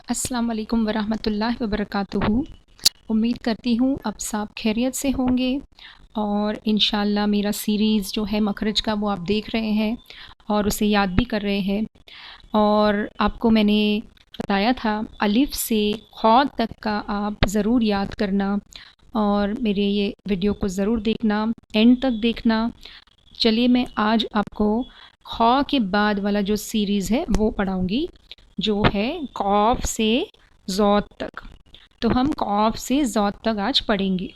अस्सलाम वालेकुम वरहमतुल्लाहि वबरकातुहू। उम्मीद करती हूँ अब सब खैरियत से होंगे और इंशाल्लाह मेरा सीरीज़ जो है मखरज का वो आप देख रहे हैं और उसे याद भी कर रहे हैं। और आपको मैंने बताया था अलिफ़ से ख़ौ तक का आप ज़रूर याद करना और मेरे ये वीडियो को ज़रूर देखना, एंड तक देखना। चलिए मैं आज आपको ख़ौ के बाद वाला जो सीरीज़ है वो पढ़ाऊँगी, जो है क़ाफ़ से ज़ौद तक। तो हम क़ाफ़ से ज़ौद तक आज पढ़ेंगे।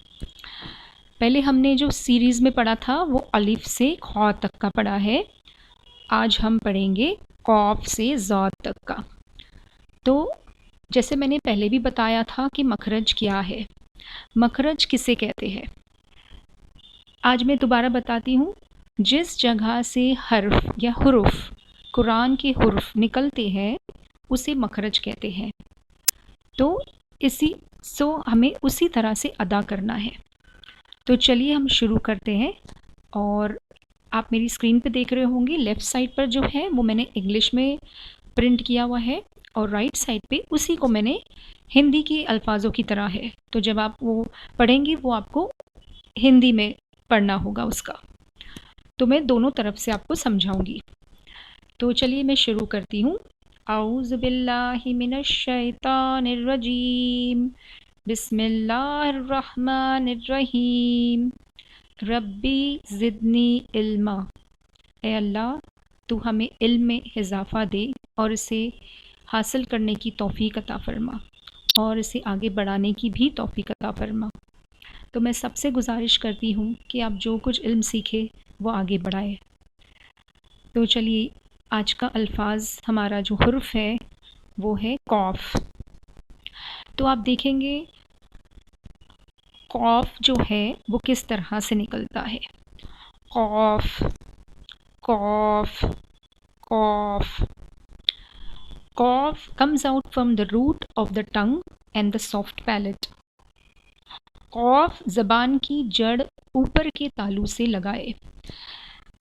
पहले हमने जो सीरीज़ में पढ़ा था वो अलिफ़ से ख़ौ तक का पढ़ा है। आज हम पढ़ेंगे क़ाफ़ से ज़ौद तक का। तो जैसे मैंने पहले भी बताया था कि मखरज क्या है, मखरज किसे कहते हैं। आज मैं दोबारा बताती हूँ। जिस जगह से हर्फ या हुरूफ कुरान के हुरूफ निकलते हैं उसे मखरज कहते हैं। तो हमें उसी तरह से अदा करना है। तो चलिए हम शुरू करते हैं। और आप मेरी स्क्रीन पे देख रहे होंगे, लेफ़्ट साइड पर जो है वो मैंने इंग्लिश में प्रिंट किया हुआ है और राइट साइड पे उसी को मैंने हिंदी के अल्फाजों की तरह है। तो जब आप वो पढ़ेंगे वो आपको हिंदी में पढ़ना होगा उसका। तो मैं दोनों तरफ से आपको समझाऊंगी। तो चलिए मैं शुरू करती हूँ। औज़ु बिल्लाहि मिनश शैतानिर रजीम, बिस्मिल्लाहिर रहमानिर रहीम, रब्बी ज़िदनी इल्मा। ए अल्लाह, तू हमें इल्म में इजाफ़ा दे और इसे हासिल करने की तौफ़ीक अता फ़रमा और इसे आगे बढ़ाने की भी तौफ़ीक अता फ़रमा। तो मैं सबसे गुजारिश करती हूँ कि आप जो कुछ इल्म सीखे वो आगे बढ़ाएं। तो चलिए आज का अल्फाज हमारा जो हुर्फ है वो है क़ाफ़। तो आप देखेंगे क़ाफ़ जो है वो किस तरह से निकलता है। क़ाफ़ क़ाफ़ क़ाफ़। क़ाफ़ comes out from the root of the tongue and the soft palate। क़ाफ़ ज़बान की जड़ ऊपर के तालू से लगाए।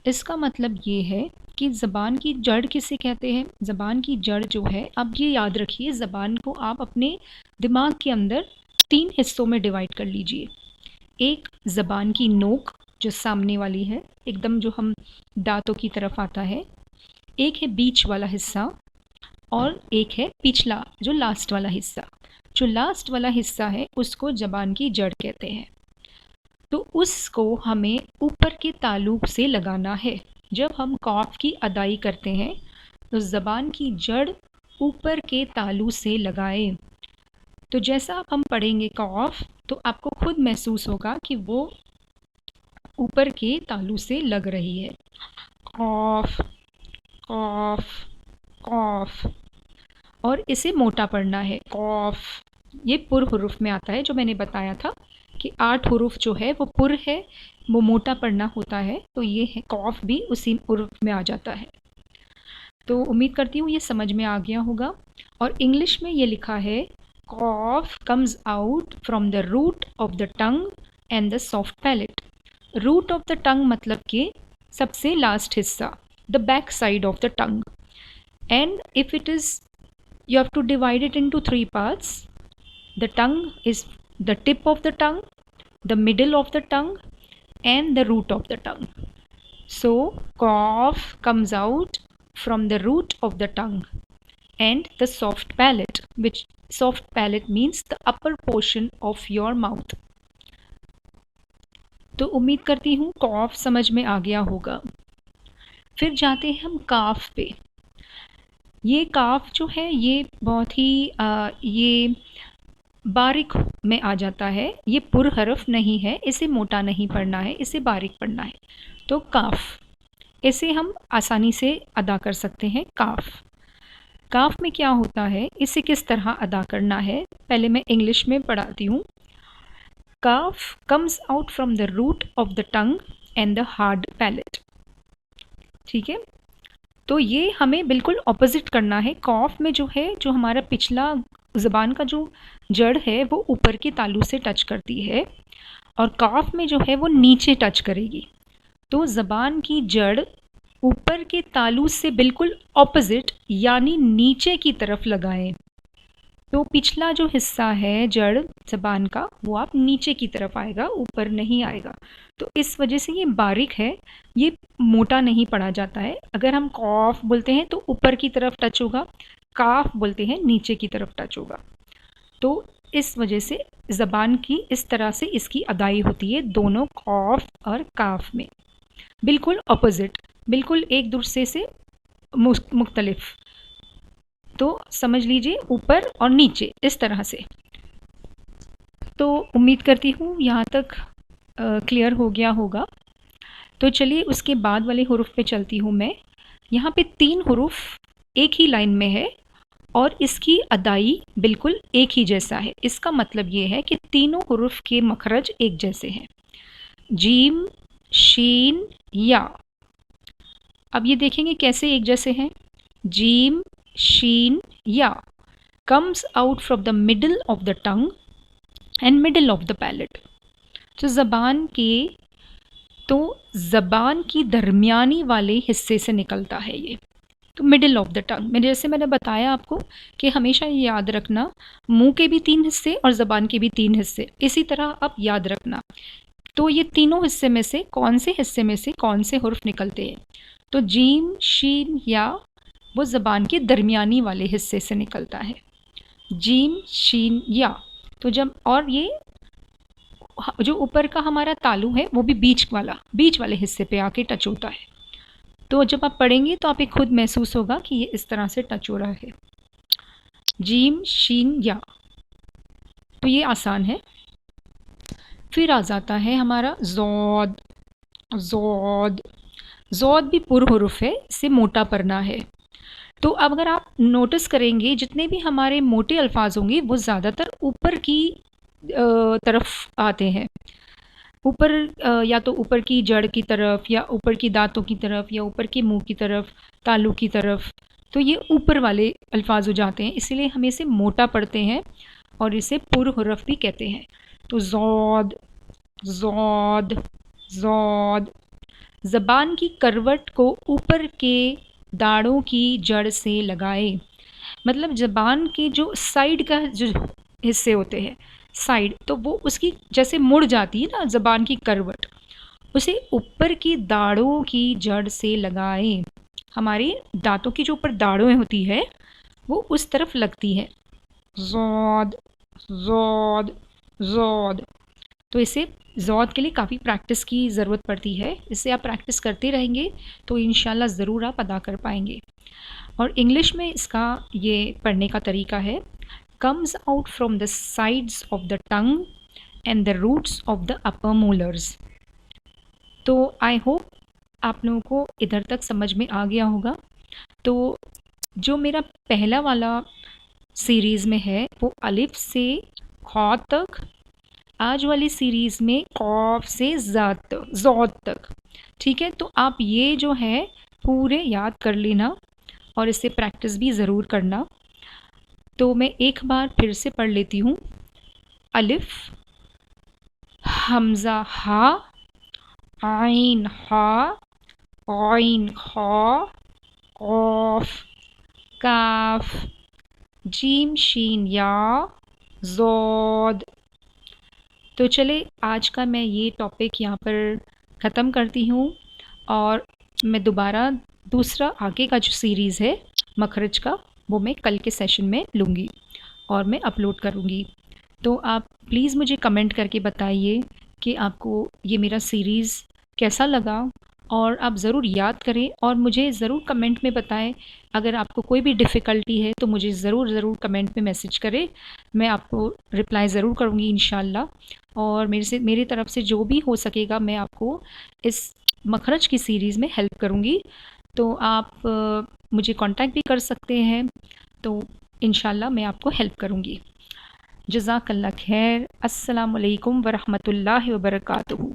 इसका मतलब ये है कि ज़बान की जड़ किसे कहते हैं। ज़बान की जड़ जो है, अब ये याद रखिए, ज़बान को आप अपने दिमाग के अंदर 3 हिस्सों में डिवाइड कर लीजिए। एक ज़बान की नोक जो सामने वाली है, एकदम जो हम दांतों की तरफ आता है। एक है बीच वाला हिस्सा और एक है पिछला जो लास्ट वाला हिस्सा। जो लास्ट वाला हिस्सा है उसको ज़बान की जड़ कहते हैं। तो उसको हमें ऊपर के ताल्लुक से लगाना है। जब हम क़ाफ़ की अदाई करते हैं तो ज़बान की जड़ ऊपर के तालु से लगाएं। तो जैसा हम पढ़ेंगे क़ाफ़ तो आपको खुद महसूस होगा कि वो ऊपर के तालु से लग रही है। क़ाफ़ क़ाफ़ क़ाफ़। और इसे मोटा पढ़ना है। क़ाफ़ ये पुर हुरूफ में आता है, जो मैंने बताया था कि 8 हुरूफ जो है वो पुर है, वो मोटा पढ़ना होता है। तो ये है क़ाफ़ भी उसी हुरूफ में आ जाता है। तो उम्मीद करती हूँ ये समझ में आ गया होगा। और इंग्लिश में ये लिखा है क़ाफ़ comes out from the root of the tongue and the soft palate. Root of the tongue मतलब कि सबसे लास्ट हिस्सा, the back side of the tongue. And if it is, you have to divide it into 3 parts. The tongue is the tip of the tongue, the middle of the tongue and the root of the tongue. So cough comes out from the root of the tongue and the soft palate, which soft palate means the upper portion of your mouth. तो उम्मीद करती हूँ कॉफ समझ में आ गया होगा। फिर जाते हैं हम काफ पे। ये काफ जो है ये बहुत ही ये बारीक में आ जाता है। ये पुर हरफ नहीं है, इसे मोटा नहीं पढ़ना है, इसे बारीक पढ़ना है। तो काफ, इसे हम आसानी से अदा कर सकते हैं। काफ, काफ में क्या होता है, इसे किस तरह अदा करना है, पहले मैं इंग्लिश में पढ़ाती हूँ। काफ comes out from the root of the tongue and the hard palate. ठीक है, तो ये हमें बिल्कुल ऑपोजिट करना है। कॉफ में जो है, जो हमारा पिछला ज़बान का जो जड़ है वो ऊपर के तालू से टच करती है और काफ में जो है वो नीचे टच करेगी। तो ज़बान की जड़ ऊपर के तालू से बिल्कुल ऑपोजिट यानी नीचे की तरफ लगाएं। तो पिछला जो हिस्सा है जड़ ज़बान का वो आप नीचे की तरफ आएगा, ऊपर नहीं आएगा। तो इस वजह से ये बारीक है, ये मोटा नहीं पढ़ा जाता है। अगर हम कॉफ बोलते हैं तो ऊपर की तरफ टच होगा, काफ बोलते हैं नीचे की तरफ टच होगा। तो इस वजह से ज़बान की इस तरह से इसकी अदाई होती है दोनों कॉफ और काफ में, बिल्कुल अपोजिट, बिल्कुल एक दूसरे से मुख्तलिफ। तो समझ लीजिए ऊपर और नीचे इस तरह से। तो उम्मीद करती हूँ यहाँ तक क्लियर हो गया होगा। तो चलिए उसके बाद वाले हुरूफ पे चलती हूँ मैं। यहाँ पे 3 हुरूफ एक ही लाइन में है और इसकी अदाई बिल्कुल एक ही जैसा है। इसका मतलब ये है कि तीनों हुरूफ के मखरज एक जैसे हैं, जीम, शीन, या। अब ये देखेंगे कैसे एक जैसे हैं। जीम, शीन, या comes out from the middle of the tongue and middle of the palate। तो ज़बान की दरमियानी वाले हिस्से से निकलता है ये, तो मिडिल ऑफ द टंग। जैसे मैंने बताया आपको कि हमेशा ये याद रखना, मुंह के भी 3 हिस्से और ज़बान के भी 3 हिस्से, इसी तरह आप याद रखना। तो ये तीनों हिस्से में से कौन से हिस्से में से कौन से हुर्फ निकलते हैं। तो जीम, शीन, या वो ज़बान के दरमियानी वाले हिस्से से निकलता है, जीम, शीन, या। तो जब, और ये जो ऊपर का हमारा तालु है वो भी बीच वाले हिस्से पे आके टच होता है। तो जब आप पढ़ेंगे तो आप एक खुद महसूस होगा कि ये इस तरह से टच हो रहा है, जीम, शीन, या। तो ये आसान है। फिर आ जाता है हमारा ज़ौद। ज़ौद भी पुर हुरूफ है, इससे मोटा पढ़ना है। तो अब अगर आप नोटिस करेंगे जितने भी हमारे मोटे अल्फाज होंगे वो ज़्यादातर ऊपर की तरफ आते हैं, ऊपर, या तो ऊपर की जड़ की तरफ, या ऊपर की दांतों की तरफ, या ऊपर के मुंह की तरफ, तालू की तरफ। तो ये ऊपर वाले अल्फाज हो जाते हैं, इसीलिए हम इसे मोटा पढ़ते हैं और इसे पुर हुरफ भी कहते हैं। तो ज़ौद, ज़ौद, ज़ौद। ज़बान की करवट को ऊपर के दाढ़ों की जड़ से लगाए, मतलब ज़बान के जो साइड का जो हिस्से होते हैं, साइड, तो वो उसकी जैसे मुड़ जाती है ना ज़बान की करवट, उसे ऊपर की दाढ़ों की जड़ से लगाएं। हमारे दांतों की जो ऊपर दाढ़ें होती है वो उस तरफ लगती है। ज़ौद, ज़ौद, ज़ौद। तो इसे ज़ौद के लिए काफ़ी प्रैक्टिस की ज़रूरत पड़ती है। इससे आप प्रैक्टिस करते रहेंगे तो इंशाल्लाह ज़रूर आप अदा कर पाएंगे। और इंग्लिश में इसका ये पढ़ने का तरीका है, comes out from the sides of the tongue and the roots of the upper molars। तो आई होप आप लोगों को इधर तक समझ में आ गया होगा। तो जो मेरा पहला वाला सीरीज़ में है वो अलिफ से खौ तक, आज वाली सीरीज़ में कॉफ से ज़ौद तक। ठीक है, तो आप ये जो है पूरे याद कर लेना और इससे प्रैक्टिस भी ज़रूर करना। तो मैं एक बार फिर से पढ़ लेती हूँ। अलिफ, हमज़ा हा, आइन हा, आइन खा, कॉफ, काफ, जीम, शीन, या, ज़ौद। तो चले आज का मैं ये टॉपिक यहाँ पर ख़त्म करती हूँ और मैं दोबारा दूसरा आगे का जो सीरीज़ है मखरज का वो मैं कल के सेशन में लूँगी और मैं अपलोड करूँगी। तो आप प्लीज़ मुझे कमेंट करके बताइए कि आपको ये मेरा सीरीज़ कैसा लगा, और आप ज़रूर याद करें और मुझे ज़रूर कमेंट में बताएं। अगर आपको कोई भी डिफ़िकल्टी है तो मुझे ज़रूर कमेंट में मैसेज करें, मैं आपको रिप्लाई ज़रूर करूँगी इंशाल्लाह। और मेरी तरफ से जो भी हो सकेगा मैं आपको इस मखरज की सीरीज़ में हेल्प करूँगी। तो आप मुझे कांटेक्ट भी कर सकते हैं, तो इंशाल्लाह मैं आपको हेल्प करूँगी। जज़ाकल्लाह खैर। अस्सलामु अलैकुम वरहमतुल्लाहि वबरकातुहू।